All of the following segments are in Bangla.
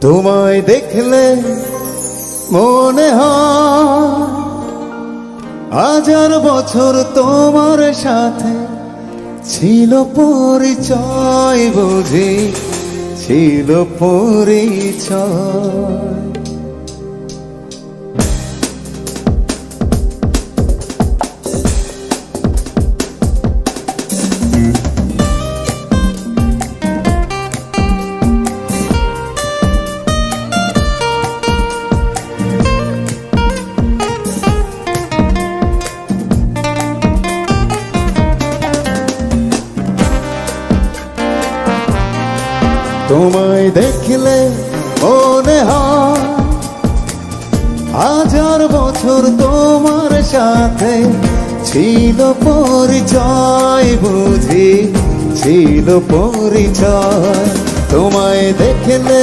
তোমায় দেখলে মনে হয় হাজার বছর তোমার সাথে ছিল পরিচয়, বুঝি ছিল পরিচয়। তোমায় দেখলে মনে হয় হাজার বছর তোমার সাথে ছিল পরিচয়, বুঝি ছিল পরিচয়। তোমায় দেখলে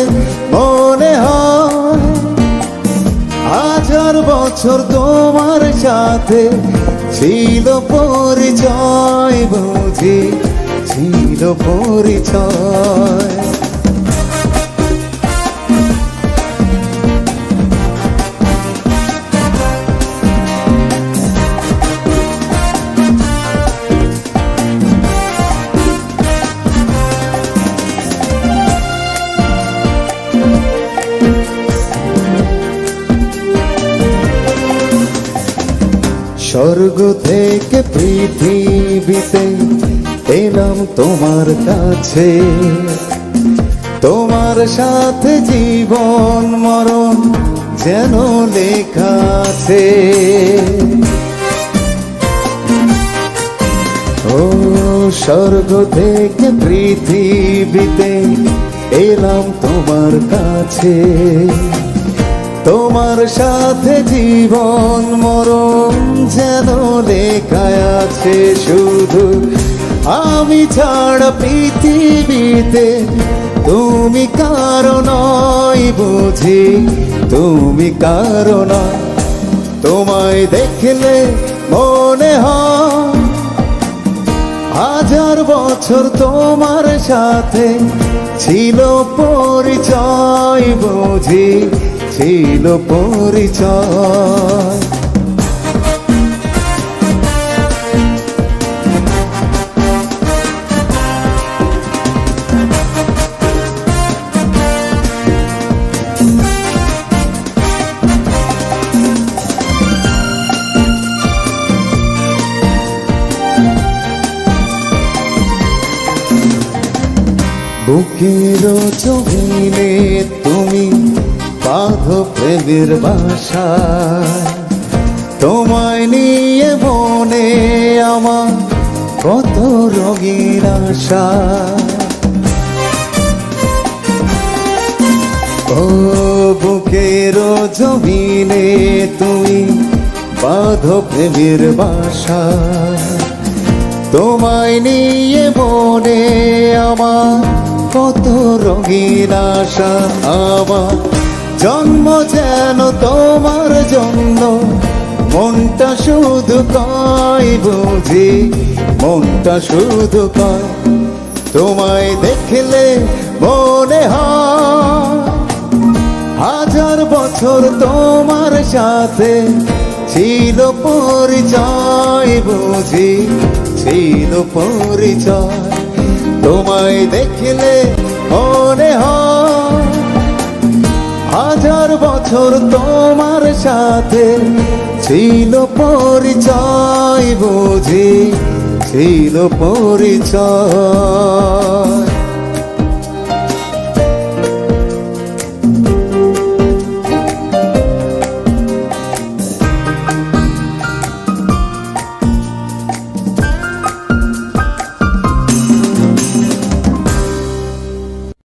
মনে হয় হাজার বছর তোমার সাথে ছিল পরিচয়, বুঝি ছিল পরিচয়। স্বর্গ থেকে পৃথিবীতে এলাম তোমার কাছে, তোমার সাথে জীবন মরণ যেন লেখা আছে। ও স্বর্গ থেকে পৃথিবীতে এলাম তোমার কাছে, তোমার সাথে জীবন মরণ যেন লেখা আছে। শুধু আমি ছাড়া পৃথিবীতে তুমি কারো নয়, বুঝি তুমি কারো নয়। তোমায় দেখলে মনে হয় হাজার বছর তোমার সাথে ছিল পরিচয়, বুঝি ছিল পরিচয়। বুকের জমিনে তুমি বাঁধো প্রেমের বাসা, তোমায় নিয়ে মনে আমার কত রঙিন আশা। ও বুকের জমিনে তুমি বাঁধো প্রেমের বাসা, তোমায় নিয়ে মনে আমার কত রঙিন আশা। আমার জন্ম যেন তোমার জন্য, মনটা শুধু কয়, বুঝি মনটা শুধু কয়। তোমায় দেখলে মনে হয় হাজার বছর তোমার সাথে ছিল পরিচয়, বুঝি ছিল পরিচয়। তোমায় দেখলে মনে হয় হাজার বছর তোমার সাথে ছিল পরিচয়, বুঝি ছিল পরিচয়।